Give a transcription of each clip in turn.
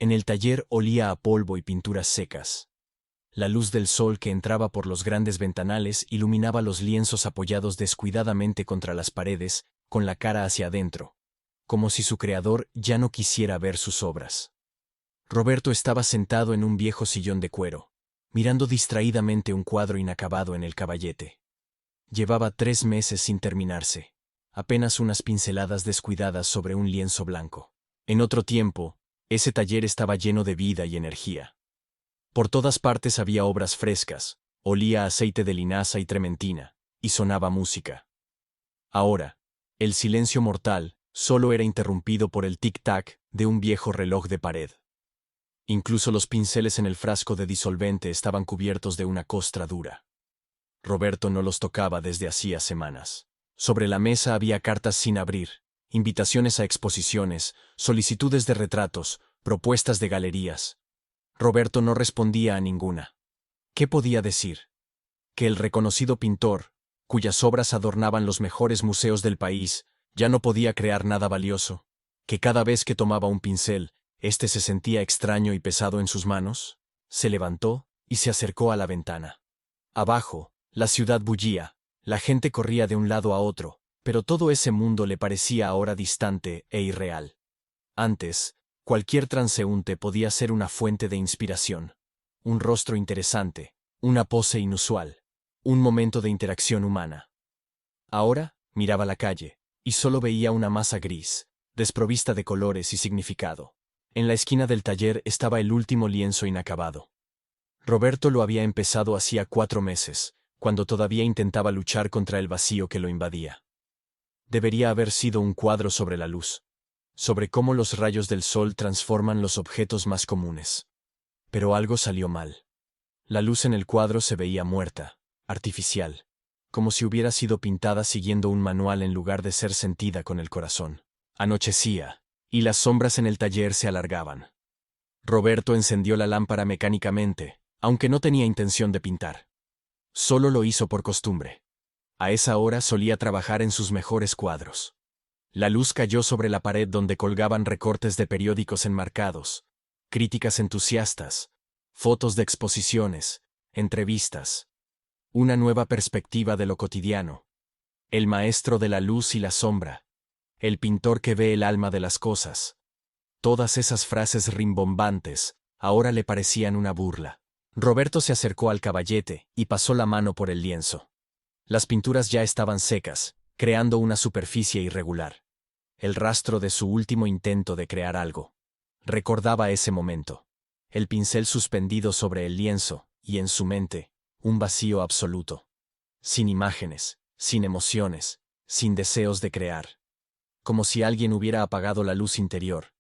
En el taller olía a polvo y pinturas secas. La luz del sol que entraba por los grandes ventanales iluminaba los lienzos apoyados descuidadamente contra las paredes, con la cara hacia adentro, como si su creador ya no quisiera ver sus obras. Roberto estaba sentado en un viejo sillón de cuero, mirando distraídamente un cuadro inacabado en el caballete. Llevaba 3 meses sin terminarse, apenas unas pinceladas descuidadas sobre un lienzo blanco. En otro tiempo, ese taller estaba lleno de vida y energía. Por todas partes había obras frescas, olía a aceite de linaza y trementina, y sonaba música. Ahora, el silencio mortal solo era interrumpido por el tic-tac de un viejo reloj de pared. Incluso los pinceles en el frasco de disolvente estaban cubiertos de una costra dura. Roberto no los tocaba desde hacía semanas. Sobre la mesa había cartas sin abrir, invitaciones a exposiciones, solicitudes de retratos, propuestas de galerías. Roberto no respondía a ninguna. ¿Qué podía decir? Que el reconocido pintor, cuyas obras adornaban los mejores museos del país, ya no podía crear nada valioso. Que cada vez que tomaba un pincel, éste se sentía extraño y pesado en sus manos. Se levantó y se acercó a la ventana. Abajo, la ciudad bullía, la gente corría de un lado a otro, pero todo ese mundo le parecía ahora distante e irreal. Antes, cualquier transeúnte podía ser una fuente de inspiración, un rostro interesante, una pose inusual, un momento de interacción humana. Ahora, miraba la calle, y solo veía una masa gris, desprovista de colores y significado. En la esquina del taller estaba el último lienzo inacabado. Roberto lo había empezado hacía 4 meses, cuando todavía intentaba luchar contra el vacío que lo invadía. Debería haber sido un cuadro sobre la luz, sobre cómo los rayos del sol transforman los objetos más comunes. Pero algo salió mal. La luz en el cuadro se veía muerta, artificial, como si hubiera sido pintada siguiendo un manual en lugar de ser sentida con el corazón. Anochecía, y las sombras en el taller se alargaban. Roberto encendió la lámpara mecánicamente, aunque no tenía intención de pintar. Solo lo hizo por costumbre. A esa hora solía trabajar en sus mejores cuadros. La luz cayó sobre la pared donde colgaban recortes de periódicos enmarcados, críticas entusiastas, fotos de exposiciones, entrevistas. Una nueva perspectiva de lo cotidiano. El maestro de la luz y la sombra. El pintor que ve el alma de las cosas. Todas esas frases rimbombantes ahora le parecían una burla. Roberto se acercó al caballete y pasó la mano por el lienzo. Las pinturas ya estaban secas, creando una superficie irregular. El rastro de su último intento de crear algo. Recordaba ese momento. El pincel suspendido sobre el lienzo, y en su mente, un vacío absoluto. Sin imágenes, sin emociones, sin deseos de crear. Como si alguien hubiera apagado la luz interior,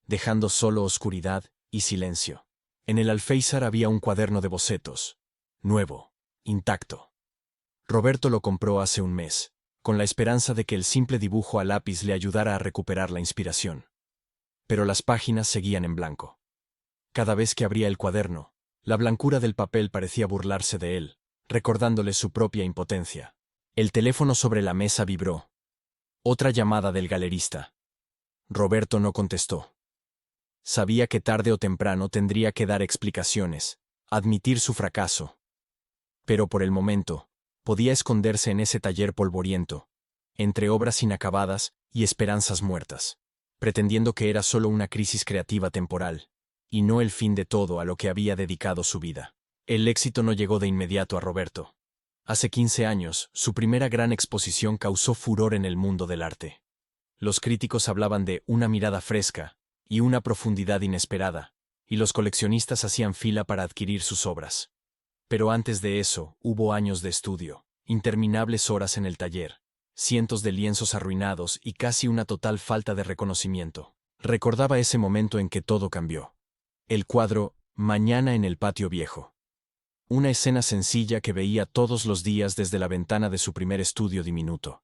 dejando solo oscuridad y silencio. En el alféizar había un cuaderno de bocetos, nuevo, intacto. Roberto lo compró hace un mes, con la esperanza de que el simple dibujo a lápiz le ayudara a recuperar la inspiración. Pero las páginas seguían en blanco. Cada vez que abría el cuaderno, la blancura del papel parecía burlarse de él, recordándole su propia impotencia. El teléfono sobre la mesa vibró. Otra llamada del galerista. Roberto no contestó. Sabía que tarde o temprano tendría que dar explicaciones, admitir su fracaso. Pero por el momento, podía esconderse en ese taller polvoriento, entre obras inacabadas y esperanzas muertas, pretendiendo que era solo una crisis creativa temporal, y no el fin de todo a lo que había dedicado su vida. El éxito no llegó de inmediato a Roberto. Hace 15 años, su primera gran exposición causó furor en el mundo del arte. Los críticos hablaban de una mirada fresca y una profundidad inesperada, y los coleccionistas hacían fila para adquirir sus obras. Pero antes de eso, hubo años de estudio, interminables horas en el taller, cientos de lienzos arruinados y casi una total falta de reconocimiento. Recordaba ese momento en que todo cambió. El cuadro, Mañana en el patio viejo. Una escena sencilla que veía todos los días desde la ventana de su primer estudio diminuto.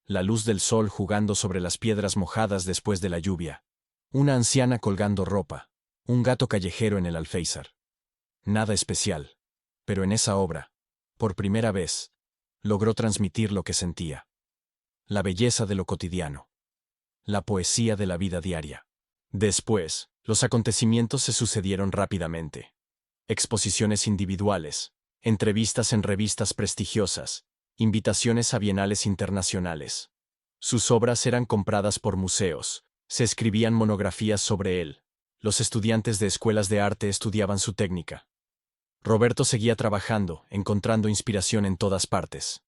La luz del sol jugando sobre las piedras mojadas después de la lluvia. Una anciana colgando ropa. Un gato callejero en el alféizar. Nada especial. Pero en esa obra, por primera vez, logró transmitir lo que sentía. La belleza de lo cotidiano. La poesía de la vida diaria. Después, Los acontecimientos se sucedieron rápidamente. Exposiciones individuales, entrevistas en revistas prestigiosas, invitaciones a bienales internacionales. Sus obras eran compradas por museos, se escribían monografías sobre él. Los estudiantes de escuelas de arte estudiaban su técnica. Roberto seguía trabajando, encontrando inspiración en todas partes.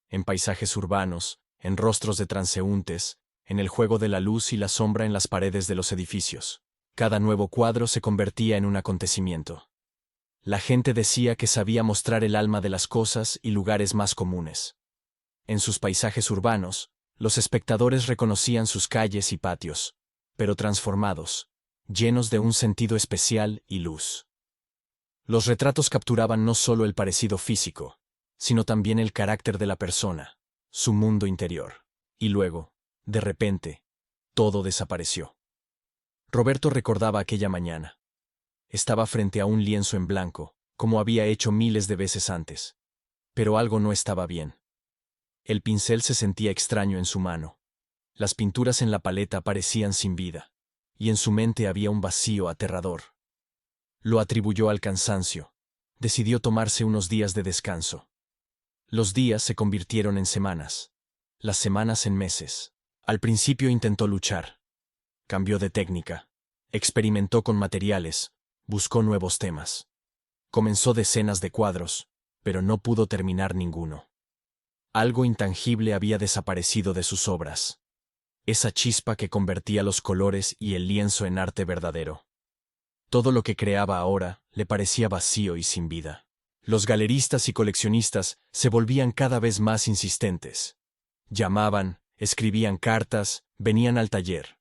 En paisajes urbanos, en rostros de transeúntes, en el juego de la luz y la sombra en las paredes de los edificios. Cada nuevo cuadro se convertía en un acontecimiento. La gente decía que sabía mostrar el alma de las cosas y lugares más comunes. En sus paisajes urbanos, los espectadores reconocían sus calles y patios, pero transformados, llenos de un sentido especial y luz. Los retratos capturaban no solo el parecido físico, sino también el carácter de la persona, su mundo interior. Y luego, de repente, todo desapareció. Roberto recordaba aquella mañana. Estaba frente a un lienzo en blanco, como había hecho miles de veces antes. Pero algo no estaba bien. El pincel se sentía extraño en su mano. Las pinturas en la paleta parecían sin vida, y en su mente había un vacío aterrador. Lo atribuyó al cansancio. Decidió tomarse unos días de descanso. Los días se convirtieron en semanas, las semanas en meses. Al principio intentó luchar. Cambió de técnica. Experimentó con materiales. Buscó nuevos temas. Comenzó decenas de cuadros, pero no pudo terminar ninguno. Algo intangible había desaparecido de sus obras. Esa chispa que convertía los colores y el lienzo en arte verdadero. Todo lo que creaba ahora le parecía vacío y sin vida. Los galeristas y coleccionistas se volvían cada vez más insistentes. Llamaban, escribían cartas, venían al taller.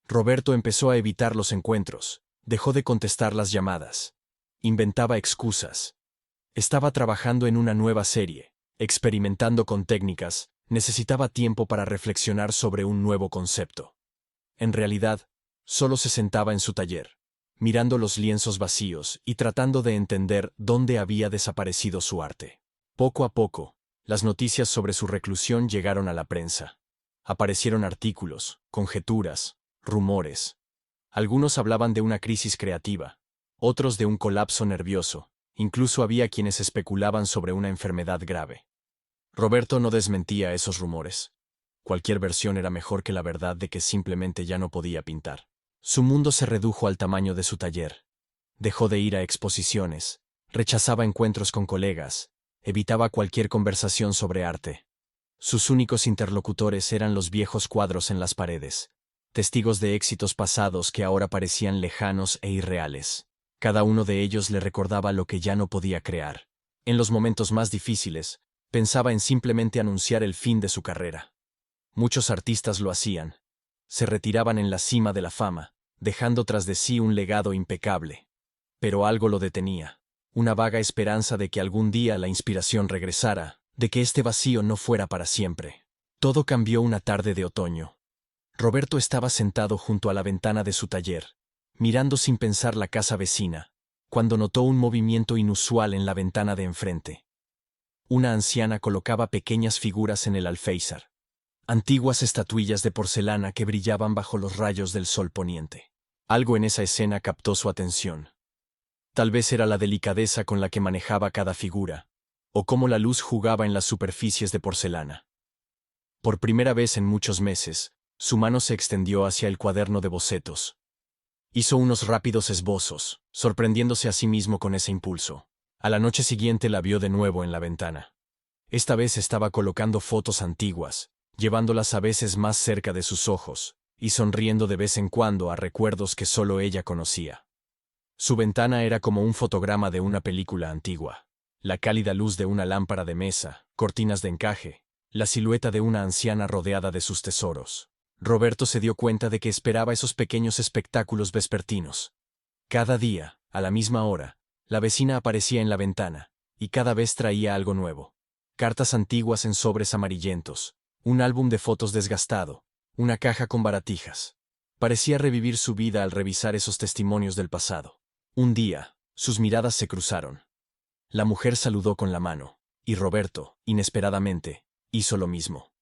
Roberto empezó a evitar los encuentros, dejó de contestar las llamadas. Inventaba excusas. Estaba trabajando en una nueva serie, experimentando con técnicas, necesitaba tiempo para reflexionar sobre un nuevo concepto. En realidad, solo se sentaba en su taller, mirando los lienzos vacíos y tratando de entender dónde había desaparecido su arte. Poco a poco, las noticias sobre su reclusión llegaron a la prensa. Aparecieron artículos, conjeturas, rumores. Algunos hablaban de una crisis creativa, otros de un colapso nervioso, incluso había quienes especulaban sobre una enfermedad grave. Roberto no desmentía esos rumores. Cualquier versión era mejor que la verdad de que simplemente ya no podía pintar. Su mundo se redujo al tamaño de su taller. Dejó de ir a exposiciones, rechazaba encuentros con colegas, evitaba cualquier conversación sobre arte. Sus únicos interlocutores eran los viejos cuadros en las paredes, testigos de éxitos pasados que ahora parecían lejanos e irreales. Cada uno de ellos le recordaba lo que ya no podía crear. En los momentos más difíciles, pensaba en simplemente anunciar el fin de su carrera. Muchos artistas lo hacían. Se retiraban en la cima de la fama, dejando tras de sí un legado impecable. Pero algo lo detenía, una vaga esperanza de que algún día la inspiración regresara, de que este vacío no fuera para siempre. Todo cambió una tarde de otoño. Roberto estaba sentado junto a la ventana de su taller, mirando sin pensar la casa vecina, cuando notó un movimiento inusual en la ventana de enfrente. Una anciana colocaba pequeñas figuras en el alféizar, antiguas estatuillas de porcelana que brillaban bajo los rayos del sol poniente. Algo en esa escena captó su atención. Tal vez era la delicadeza con la que manejaba cada figura, o cómo la luz jugaba en las superficies de porcelana. Por primera vez en muchos meses, su mano se extendió hacia el cuaderno de bocetos. Hizo unos rápidos esbozos, sorprendiéndose a sí mismo con ese impulso. A la noche siguiente la vio de nuevo en la ventana. Esta vez estaba colocando fotos antiguas, llevándolas a veces más cerca de sus ojos, y sonriendo de vez en cuando a recuerdos que solo ella conocía. Su ventana era como un fotograma de una película antigua. La cálida luz de una lámpara de mesa, cortinas de encaje, la silueta de una anciana rodeada de sus tesoros. Roberto se dio cuenta de que esperaba esos pequeños espectáculos vespertinos. Cada día, a la misma hora, la vecina aparecía en la ventana, y cada vez traía algo nuevo. Cartas antiguas en sobres amarillentos, un álbum de fotos desgastado, una caja con baratijas. Parecía revivir su vida al revisar esos testimonios del pasado. Un día, sus miradas se cruzaron. La mujer saludó con la mano, y Roberto, inesperadamente, hizo lo mismo.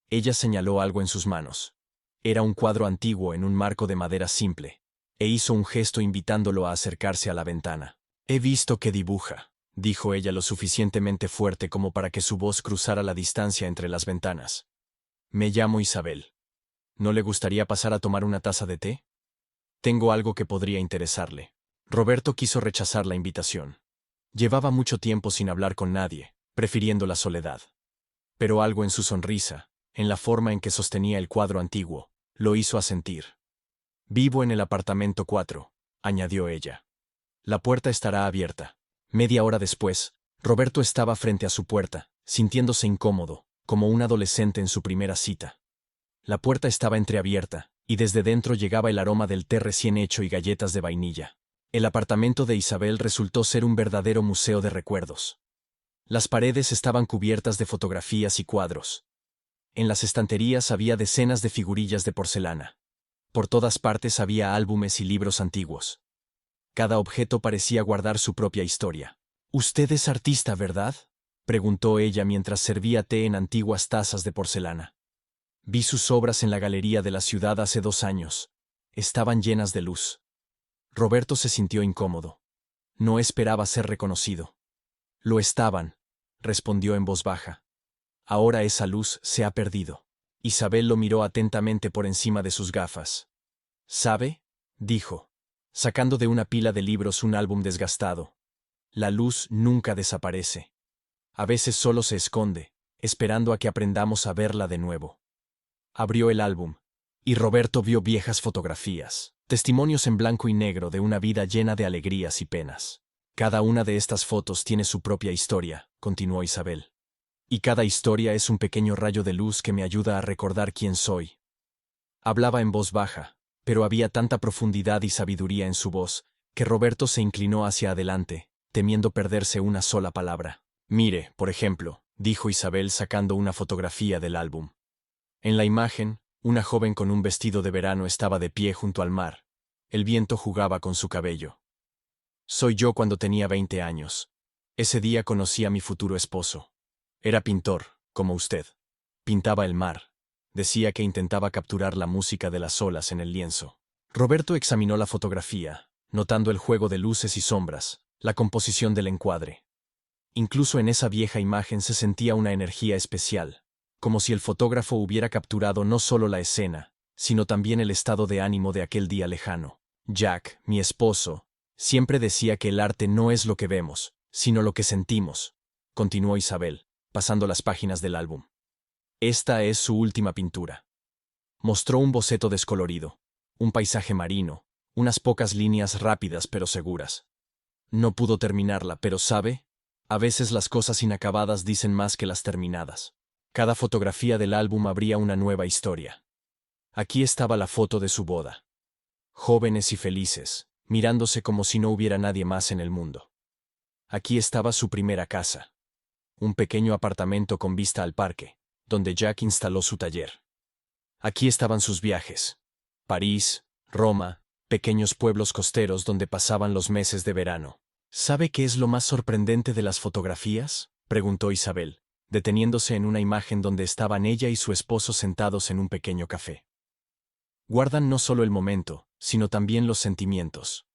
Ella señaló algo en sus manos. Era un cuadro antiguo en un marco de madera simple. e hizo un gesto invitándolo a acercarse a la ventana. He visto que dibuja, dijo ella lo suficientemente fuerte como para que su voz cruzara la distancia entre las ventanas. Me llamo Isabel. ¿No le gustaría pasar a tomar una taza de té? Tengo algo que podría interesarle. Roberto quiso rechazar la invitación. Llevaba mucho tiempo sin hablar con nadie, prefiriendo la soledad. Pero algo en su sonrisa, en la forma en que sostenía el cuadro antiguo, lo hizo asentir. Vivo en el apartamento 4, añadió ella. La puerta estará abierta. Media hora después, Roberto estaba frente a su puerta, sintiéndose incómodo, como un adolescente en su primera cita. La puerta estaba entreabierta, y desde dentro llegaba el aroma del té recién hecho y galletas de vainilla. El apartamento de Isabel resultó ser un verdadero museo de recuerdos. Las paredes estaban cubiertas de fotografías y cuadros. En las estanterías había decenas de figurillas de porcelana. Por todas partes había álbumes y libros antiguos. Cada objeto parecía guardar su propia historia. «¿Usted es artista, verdad?», preguntó ella mientras servía té en antiguas tazas de porcelana. Vi sus obras en la galería de la ciudad hace 2 años. Estaban llenas de luz. Roberto se sintió incómodo. No esperaba ser reconocido. Lo estaban, respondió en voz baja. Ahora esa luz se ha perdido. Isabel lo miró atentamente por encima de sus gafas. ¿Sabe?, dijo, sacando de una pila de libros un álbum desgastado. La luz nunca desaparece. A veces solo se esconde, esperando a que aprendamos a verla de nuevo. Abrió el álbum, y Roberto vio viejas fotografías, testimonios en blanco y negro de una vida llena de alegrías y penas. Cada una de estas fotos tiene su propia historia, continuó Isabel. Y cada historia es un pequeño rayo de luz que me ayuda a recordar quién soy. Hablaba en voz baja, pero había tanta profundidad y sabiduría en su voz, que Roberto se inclinó hacia adelante, temiendo perderse una sola palabra. Mire, por ejemplo, dijo Isabel sacando una fotografía del álbum. En la imagen, una joven con un vestido de verano estaba de pie junto al mar. El viento jugaba con su cabello. Soy yo cuando tenía 20 años. Ese día conocí a mi futuro esposo. Era pintor, como usted. Pintaba el mar. Decía que intentaba capturar la música de las olas en el lienzo. Roberto examinó la fotografía, notando el juego de luces y sombras, la composición del encuadre. Incluso en esa vieja imagen se sentía una energía especial, como si el fotógrafo hubiera capturado no solo la escena, sino también el estado de ánimo de aquel día lejano. Jack, mi esposo, siempre decía que el arte no es lo que vemos, sino lo que sentimos, continuó Isabel, pasando las páginas del álbum. Esta es su última pintura. Mostró un boceto descolorido, un paisaje marino, unas pocas líneas rápidas pero seguras. No pudo terminarla, pero ¿sabe? A veces las cosas inacabadas dicen más que las terminadas. Cada fotografía del álbum abría una nueva historia. Aquí estaba la foto de su boda. Jóvenes y felices, mirándose como si no hubiera nadie más en el mundo. Aquí estaba su primera casa. Un pequeño apartamento con vista al parque, donde Jack instaló su taller. Aquí estaban sus viajes. París, Roma, pequeños pueblos costeros donde pasaban los meses de verano. ¿Sabe qué es lo más sorprendente de las fotografías?, preguntó Isabel, deteniéndose en una imagen donde estaban ella y su esposo sentados en un pequeño café. Guardan no solo el momento, sino también los sentimientos.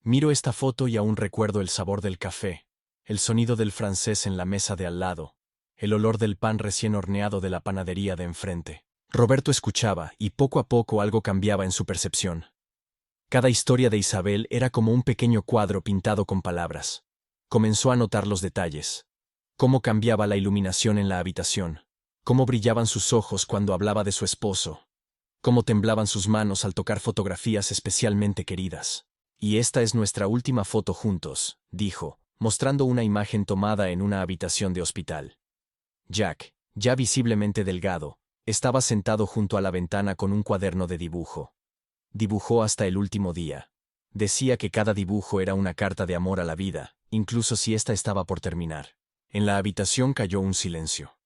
Miro esta foto y aún recuerdo el sabor del café, el sonido del francés en la mesa de al lado, el olor del pan recién horneado de la panadería de enfrente. Roberto escuchaba y poco a poco algo cambiaba en su percepción. Cada historia de Isabel era como un pequeño cuadro pintado con palabras. Comenzó a notar los detalles. Cómo cambiaba la iluminación en la habitación. Cómo brillaban sus ojos cuando hablaba de su esposo. Cómo temblaban sus manos al tocar fotografías especialmente queridas. Y esta es nuestra última foto juntos, dijo, mostrando una imagen tomada en una habitación de hospital. Jack, ya visiblemente delgado, estaba sentado junto a la ventana con un cuaderno de dibujo. Dibujó hasta el último día. Decía que cada dibujo era una carta de amor a la vida, incluso si ésta estaba por terminar. En la habitación cayó un silencio.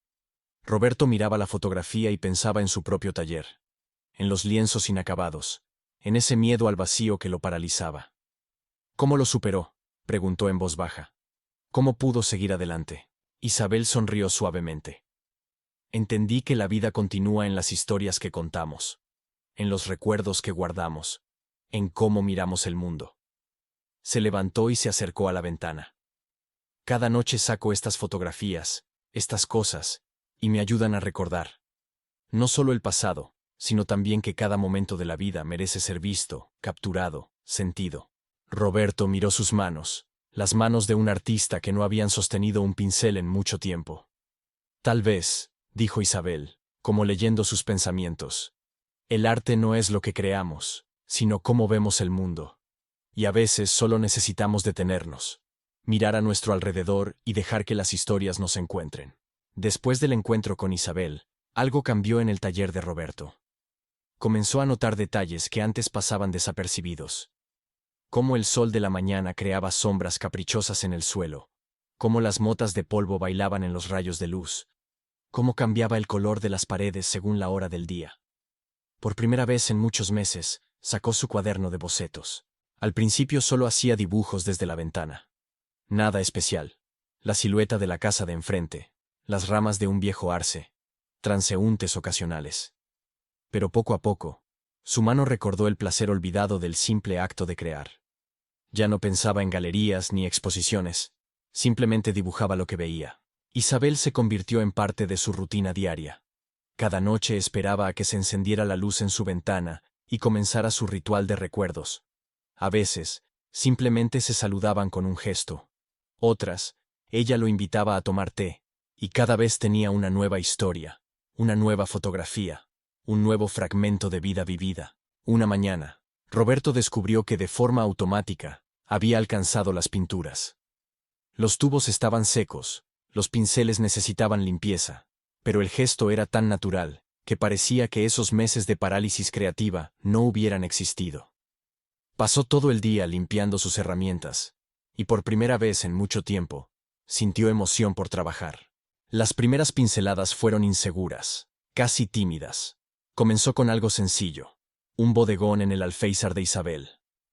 Roberto miraba la fotografía y pensaba en su propio taller, en los lienzos inacabados, en ese miedo al vacío que lo paralizaba. ¿Cómo lo superó?, preguntó en voz baja. ¿Cómo pudo seguir adelante? Isabel sonrió suavemente. Entendí que la vida continúa en las historias que contamos, en los recuerdos que guardamos, en cómo miramos el mundo. Se levantó y se acercó a la ventana. Cada noche saco estas fotografías, estas cosas, y me ayudan a recordar. No solo el pasado, sino también que cada momento de la vida merece ser visto, capturado, sentido. Roberto miró sus manos, las manos de un artista que no habían sostenido un pincel en mucho tiempo. Tal vez, dijo Isabel, como leyendo sus pensamientos, el arte no es lo que creamos, sino cómo vemos el mundo. Y a veces solo necesitamos detenernos, mirar a nuestro alrededor y dejar que las historias nos encuentren. Después del encuentro con Isabel, algo cambió en el taller de Roberto. Comenzó a notar detalles que antes pasaban desapercibidos. Cómo el sol de la mañana creaba sombras caprichosas en el suelo, cómo las motas de polvo bailaban en los rayos de luz, cómo cambiaba el color de las paredes según la hora del día. Por primera vez en muchos meses, sacó su cuaderno de bocetos. Al principio solo hacía dibujos desde la ventana. Nada especial. La silueta de la casa de enfrente, las ramas de un viejo arce, transeúntes ocasionales. Pero poco a poco, su mano recordó el placer olvidado del simple acto de crear. Ya no pensaba en galerías ni exposiciones, simplemente dibujaba lo que veía. Isabel se convirtió en parte de su rutina diaria. Cada noche esperaba a que se encendiera la luz en su ventana y comenzara su ritual de recuerdos. A veces, simplemente se saludaban con un gesto. Otras, ella lo invitaba a tomar té, y cada vez tenía una nueva historia, una nueva fotografía, un nuevo fragmento de vida vivida. Una mañana, Roberto descubrió que de forma automática había alcanzado las pinturas. Los tubos estaban secos, los pinceles necesitaban limpieza, pero el gesto era tan natural que parecía que esos meses de parálisis creativa no hubieran existido. Pasó todo el día limpiando sus herramientas, y por primera vez en mucho tiempo, sintió emoción por trabajar. Las primeras pinceladas fueron inseguras, casi tímidas. Comenzó con algo sencillo: un bodegón en el alféizar de Isabel,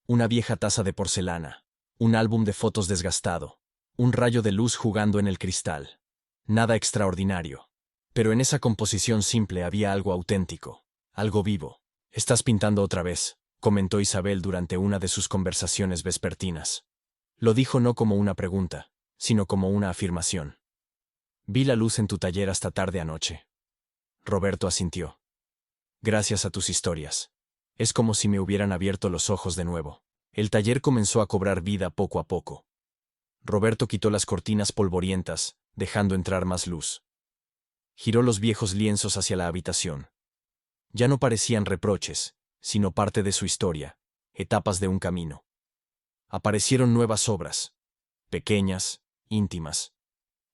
una vieja taza de porcelana, un álbum de fotos desgastado, un rayo de luz jugando en el cristal. Nada extraordinario. Pero en esa composición simple había algo auténtico, algo vivo. «Estás pintando otra vez», comentó Isabel durante una de sus conversaciones vespertinas. Lo dijo no como una pregunta, sino como una afirmación. «Vi la luz en tu taller hasta tarde anoche». Roberto asintió. «Gracias a tus historias. Es como si me hubieran abierto los ojos de nuevo». El taller comenzó a cobrar vida poco a poco. Roberto quitó las cortinas polvorientas, dejando entrar más luz. Giró los viejos lienzos hacia la habitación. Ya no parecían reproches, sino parte de su historia, etapas de un camino. Aparecieron nuevas obras, pequeñas, íntimas,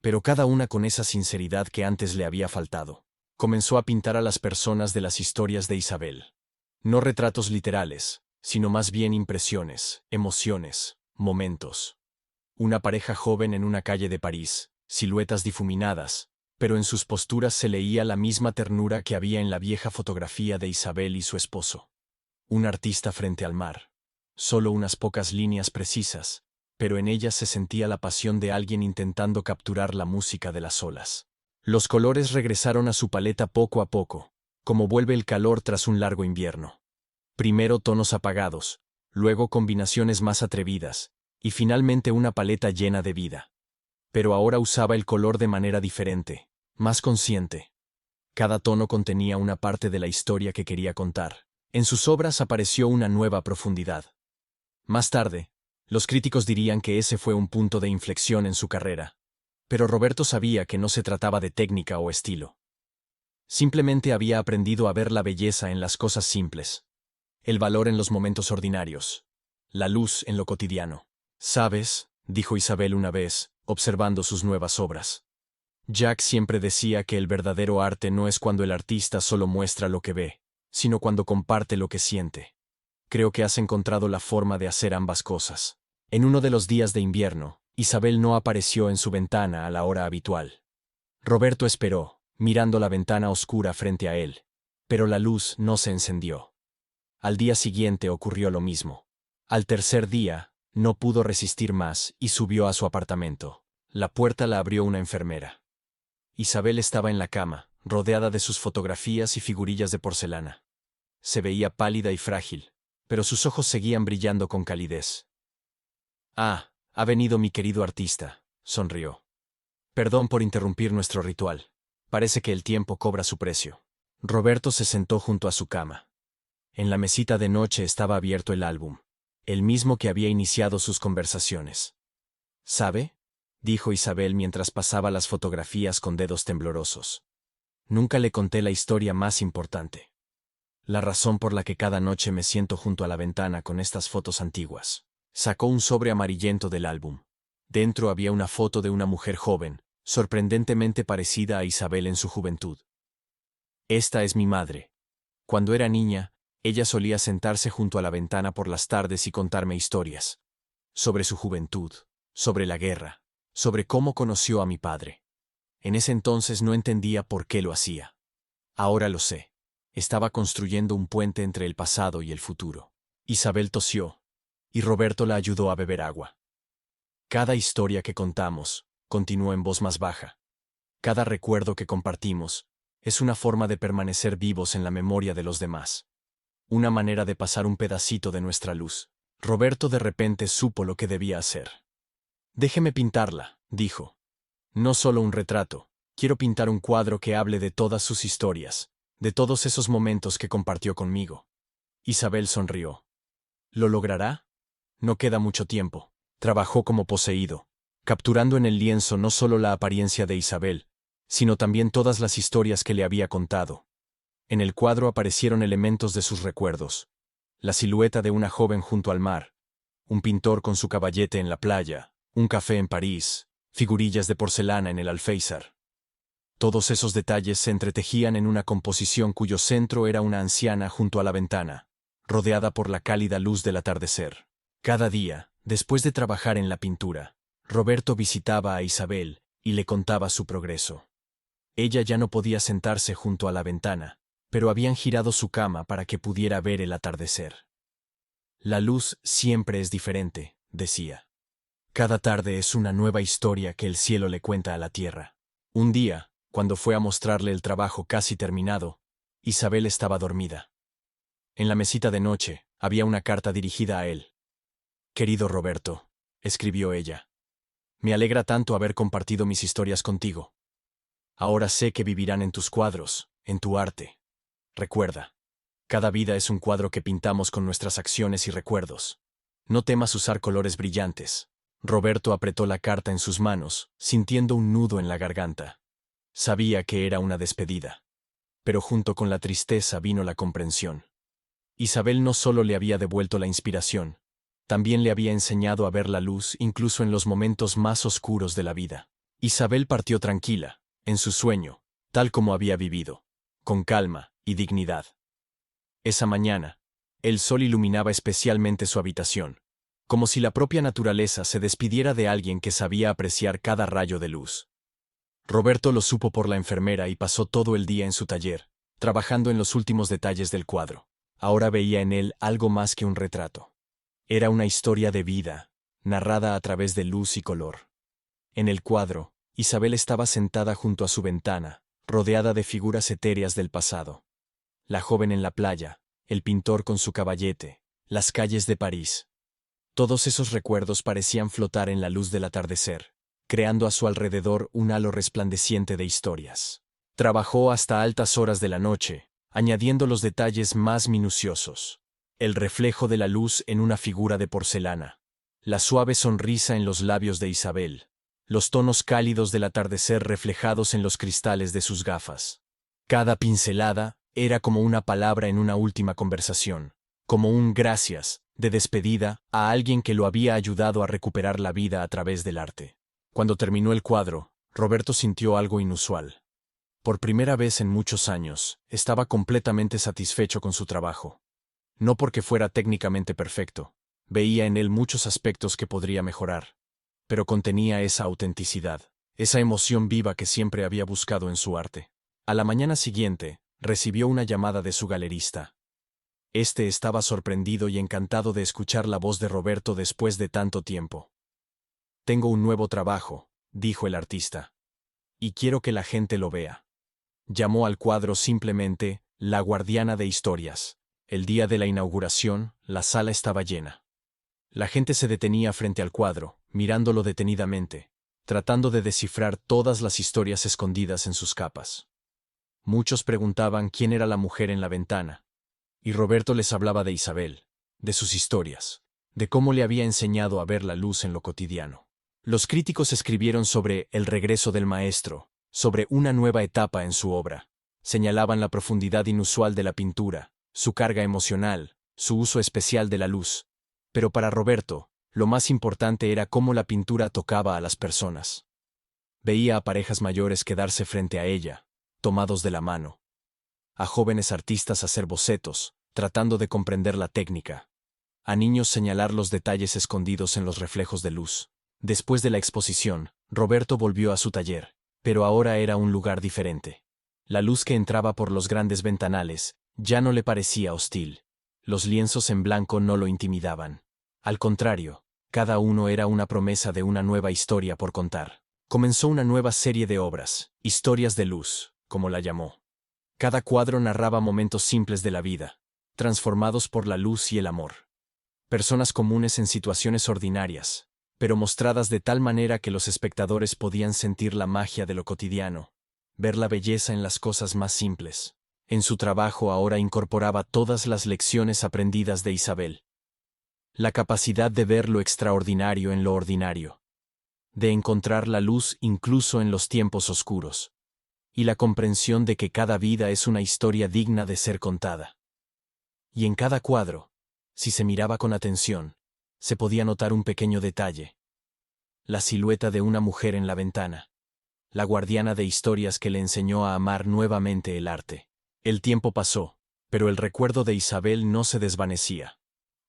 pero cada una con esa sinceridad que antes le había faltado. Comenzó a pintar a las personas de las historias de Isabel. No retratos literales, sino más bien impresiones, emociones, momentos. Una pareja joven en una calle de París, siluetas difuminadas, pero en sus posturas se leía la misma ternura que había en la vieja fotografía de Isabel y su esposo. Un artista frente al mar. Solo unas pocas líneas precisas, pero en ellas se sentía la pasión de alguien intentando capturar la música de las olas. Los colores regresaron a su paleta poco a poco, como vuelve el calor tras un largo invierno. Primero tonos apagados, luego combinaciones más atrevidas, y finalmente una paleta llena de vida. Pero ahora usaba el color de manera diferente, más consciente. Cada tono contenía una parte de la historia que quería contar. En sus obras apareció una nueva profundidad. Más tarde, los críticos dirían que ese fue un punto de inflexión en su carrera. Pero Roberto sabía que no se trataba de técnica o estilo. Simplemente había aprendido a ver la belleza en las cosas simples, el valor en los momentos ordinarios, la luz en lo cotidiano. «¿Sabes?», dijo Isabel una vez, observando sus nuevas obras. «Jack siempre decía que el verdadero arte no es cuando el artista solo muestra lo que ve, sino cuando comparte lo que siente. Creo que has encontrado la forma de hacer ambas cosas». En uno de los días de invierno, Isabel no apareció en su ventana a la hora habitual. Roberto esperó, mirando la ventana oscura frente a él, pero la luz no se encendió. Al día siguiente ocurrió lo mismo. Al tercer día, no pudo resistir más y subió a su apartamento. La puerta la abrió una enfermera. Isabel estaba en la cama, rodeada de sus fotografías y figurillas de porcelana. Se veía pálida y frágil, pero sus ojos seguían brillando con calidez. Ah, ha venido mi querido artista, sonrió. Perdón por interrumpir nuestro ritual. Parece que el tiempo cobra su precio. Roberto se sentó junto a su cama. En la mesita de noche estaba abierto el álbum, el mismo que había iniciado sus conversaciones. ¿Sabe?, dijo Isabel mientras pasaba las fotografías con dedos temblorosos. Nunca le conté la historia más importante. La razón por la que cada noche me siento junto a la ventana con estas fotos antiguas. Sacó un sobre amarillento del álbum. Dentro había una foto de una mujer joven, sorprendentemente parecida a Isabel en su juventud. Esta es mi madre. Cuando era niña, ella solía sentarse junto a la ventana por las tardes y contarme historias. Sobre su juventud, sobre la guerra, sobre cómo conoció a mi padre. En ese entonces no entendía por qué lo hacía. Ahora lo sé. Estaba construyendo un puente entre el pasado y el futuro. Isabel tosió, y Roberto la ayudó a beber agua. Cada historia que contamos, continuó en voz más baja, cada recuerdo que compartimos, es una forma de permanecer vivos en la memoria de los demás. Una manera de pasar un pedacito de nuestra luz. Roberto de repente supo lo que debía hacer. Déjeme pintarla, dijo. No solo un retrato, quiero pintar un cuadro que hable de todas sus historias, de todos esos momentos que compartió conmigo. Isabel sonrió. ¿Lo logrará? No queda mucho tiempo. Trabajó como poseído, capturando en el lienzo no solo la apariencia de Isabel, sino también todas las historias que le había contado. En el cuadro aparecieron elementos de sus recuerdos. La silueta de una joven junto al mar, un pintor con su caballete en la playa, un café en París, figurillas de porcelana en el alféizar. Todos esos detalles se entretejían en una composición cuyo centro era una anciana junto a la ventana, rodeada por la cálida luz del atardecer. Cada día, después de trabajar en la pintura, Roberto visitaba a Isabel y le contaba su progreso. Ella ya no podía sentarse junto a la ventana, pero habían girado su cama para que pudiera ver el atardecer. La luz siempre es diferente, decía. Cada tarde es una nueva historia que el cielo le cuenta a la tierra. Un día, cuando fue a mostrarle el trabajo casi terminado, Isabel estaba dormida. En la mesita de noche había una carta dirigida a él. Querido Roberto, escribió ella. Me alegra tanto haber compartido mis historias contigo. Ahora sé que vivirán en tus cuadros, en tu arte. Recuerda, cada vida es un cuadro que pintamos con nuestras acciones y recuerdos. No temas usar colores brillantes. Roberto apretó la carta en sus manos, sintiendo un nudo en la garganta. Sabía que era una despedida. Pero junto con la tristeza vino la comprensión. Isabel no solo le había devuelto la inspiración, también le había enseñado a ver la luz incluso en los momentos más oscuros de la vida. Isabel partió tranquila, en su sueño, tal como había vivido, con calma y dignidad. Esa mañana, el sol iluminaba especialmente su habitación, como si la propia naturaleza se despidiera de alguien que sabía apreciar cada rayo de luz. Roberto lo supo por la enfermera y pasó todo el día en su taller, trabajando en los últimos detalles del cuadro. Ahora veía en él algo más que un retrato. Era una historia de vida, narrada a través de luz y color. En el cuadro, Isabel estaba sentada junto a su ventana, rodeada de figuras etéreas del pasado. La joven en la playa, el pintor con su caballete, las calles de París. Todos esos recuerdos parecían flotar en la luz del atardecer, creando a su alrededor un halo resplandeciente de historias. Trabajó hasta altas horas de la noche, añadiendo los detalles más minuciosos. El reflejo de la luz en una figura de porcelana, la suave sonrisa en los labios de Isabel, los tonos cálidos del atardecer reflejados en los cristales de sus gafas. Cada pincelada era como una palabra en una última conversación, como un gracias, de despedida, a alguien que lo había ayudado a recuperar la vida a través del arte. Cuando terminó el cuadro, Roberto sintió algo inusual. Por primera vez en muchos años, estaba completamente satisfecho con su trabajo. No porque fuera técnicamente perfecto, veía en él muchos aspectos que podría mejorar, pero contenía esa autenticidad, esa emoción viva que siempre había buscado en su arte. A la mañana siguiente, recibió una llamada de su galerista. Este estaba sorprendido y encantado de escuchar la voz de Roberto después de tanto tiempo. Tengo un nuevo trabajo, dijo el artista. Y quiero que la gente lo vea. Llamó al cuadro simplemente La Guardiana de Historias. El día de la inauguración, la sala estaba llena. La gente se detenía frente al cuadro, mirándolo detenidamente, tratando de descifrar todas las historias escondidas en sus capas. Muchos preguntaban quién era la mujer en la ventana, y Roberto les hablaba de Isabel, de sus historias, de cómo le había enseñado a ver la luz en lo cotidiano. Los críticos escribieron sobre el regreso del maestro, sobre una nueva etapa en su obra. Señalaban la profundidad inusual de la pintura, su carga emocional, su uso especial de la luz. Pero para Roberto, lo más importante era cómo la pintura tocaba a las personas. Veía a parejas mayores quedarse frente a ella, tomados de la mano. A jóvenes artistas hacer bocetos, tratando de comprender la técnica. A niños señalar los detalles escondidos en los reflejos de luz. Después de la exposición, Roberto volvió a su taller, pero ahora era un lugar diferente. La luz que entraba por los grandes ventanales ya no le parecía hostil. Los lienzos en blanco no lo intimidaban. Al contrario, cada uno era una promesa de una nueva historia por contar. Comenzó una nueva serie de obras, historias de luz, como la llamó. Cada cuadro narraba momentos simples de la vida, transformados por la luz y el amor. Personas comunes en situaciones ordinarias, pero mostradas de tal manera que los espectadores podían sentir la magia de lo cotidiano, ver la belleza en las cosas más simples. En su trabajo ahora incorporaba todas las lecciones aprendidas de Isabel. La capacidad de ver lo extraordinario en lo ordinario, de encontrar la luz incluso en los tiempos oscuros, y la comprensión de que cada vida es una historia digna de ser contada. Y en cada cuadro, si se miraba con atención, se podía notar un pequeño detalle. La silueta de una mujer en la ventana, la guardiana de historias que le enseñó a amar nuevamente el arte. El tiempo pasó, pero el recuerdo de Isabel no se desvanecía.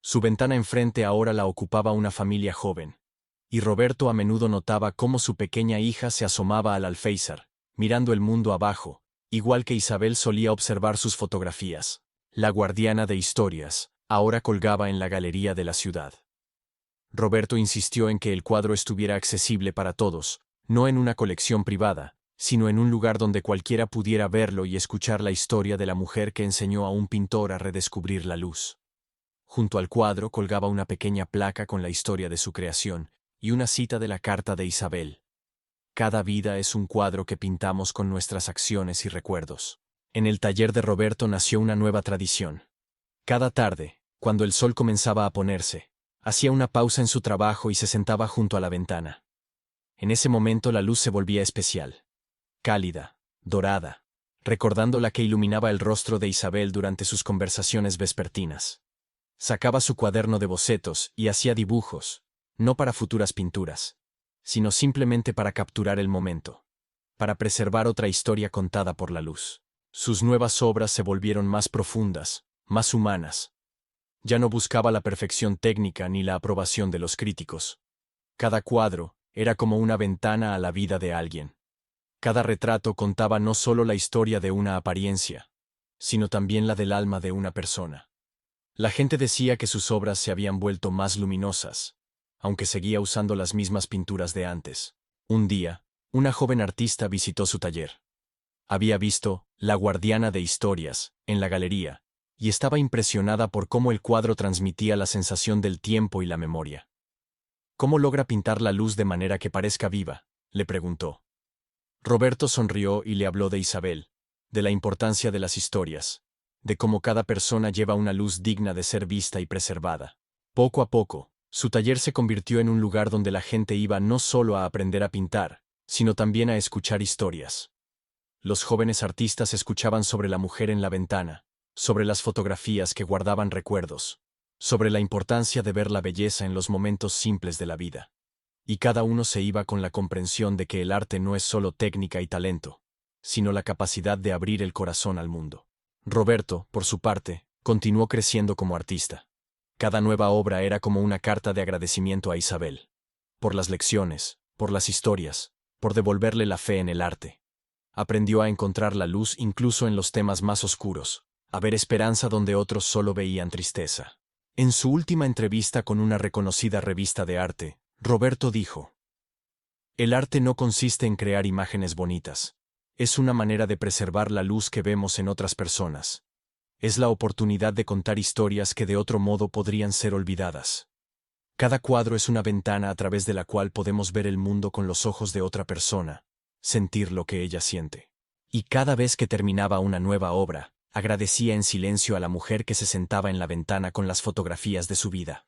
Su ventana enfrente ahora la ocupaba una familia joven, y Roberto a menudo notaba cómo su pequeña hija se asomaba al alféizar, mirando el mundo abajo, igual que Isabel solía observar sus fotografías. La guardiana de historias ahora colgaba en la galería de la ciudad. Roberto insistió en que el cuadro estuviera accesible para todos, no en una colección privada, sino en un lugar donde cualquiera pudiera verlo y escuchar la historia de la mujer que enseñó a un pintor a redescubrir la luz. Junto al cuadro colgaba una pequeña placa con la historia de su creación y una cita de la carta de Isabel. Cada vida es un cuadro que pintamos con nuestras acciones y recuerdos. En el taller de Roberto nació una nueva tradición. Cada tarde, cuando el sol comenzaba a ponerse, hacía una pausa en su trabajo y se sentaba junto a la ventana. En ese momento la luz se volvía especial, cálida, dorada, recordando la que iluminaba el rostro de Isabel durante sus conversaciones vespertinas. Sacaba su cuaderno de bocetos y hacía dibujos, no para futuras pinturas, sino simplemente para capturar el momento, para preservar otra historia contada por la luz. Sus nuevas obras se volvieron más profundas, más humanas. Ya no buscaba la perfección técnica ni la aprobación de los críticos. Cada cuadro era como una ventana a la vida de alguien. Cada retrato contaba no solo la historia de una apariencia, sino también la del alma de una persona. La gente decía que sus obras se habían vuelto más luminosas, aunque seguía usando las mismas pinturas de antes. Un día, una joven artista visitó su taller. Había visto La guardiana de historias en la galería, y estaba impresionada por cómo el cuadro transmitía la sensación del tiempo y la memoria. ¿Cómo logra pintar la luz de manera que parezca viva?, le preguntó. Roberto sonrió y le habló de Isabel, de la importancia de las historias, de cómo cada persona lleva una luz digna de ser vista y preservada. Poco a poco, su taller se convirtió en un lugar donde la gente iba no solo a aprender a pintar, sino también a escuchar historias. Los jóvenes artistas escuchaban sobre la mujer en la ventana, sobre las fotografías que guardaban recuerdos, sobre la importancia de ver la belleza en los momentos simples de la vida. Y cada uno se iba con la comprensión de que el arte no es solo técnica y talento, sino la capacidad de abrir el corazón al mundo. Roberto, por su parte, continuó creciendo como artista. Cada nueva obra era como una carta de agradecimiento a Isabel, por las lecciones, por las historias, por devolverle la fe en el arte. Aprendió a encontrar la luz incluso en los temas más oscuros, a ver esperanza donde otros solo veían tristeza. En su última entrevista con una reconocida revista de arte, Roberto dijo: «El arte no consiste en crear imágenes bonitas. Es una manera de preservar la luz que vemos en otras personas. Es la oportunidad de contar historias que de otro modo podrían ser olvidadas. Cada cuadro es una ventana a través de la cual podemos ver el mundo con los ojos de otra persona, sentir lo que ella siente. Y cada vez que terminaba una nueva obra, agradecía en silencio a la mujer que se sentaba en la ventana con las fotografías de su vida.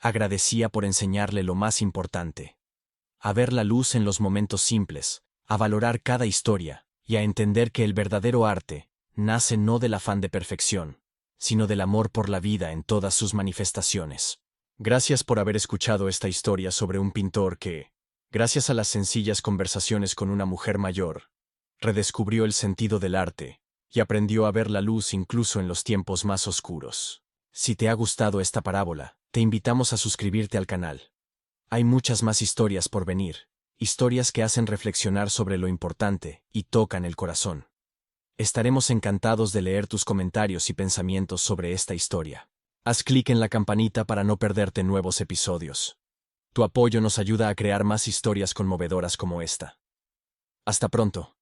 Agradecía por enseñarle lo más importante: a ver la luz en los momentos simples, a valorar cada historia, y a entender que el verdadero arte nace no del afán de perfección, sino del amor por la vida en todas sus manifestaciones. Gracias por haber escuchado esta historia sobre un pintor que, gracias a las sencillas conversaciones con una mujer mayor, redescubrió el sentido del arte y aprendió a ver la luz incluso en los tiempos más oscuros. Si te ha gustado esta parábola, te invitamos a suscribirte al canal. Hay muchas más historias por venir, historias que hacen reflexionar sobre lo importante y tocan el corazón. Estaremos encantados de leer tus comentarios y pensamientos sobre esta historia. Haz clic en la campanita para no perderte nuevos episodios. Tu apoyo nos ayuda a crear más historias conmovedoras como esta. Hasta pronto.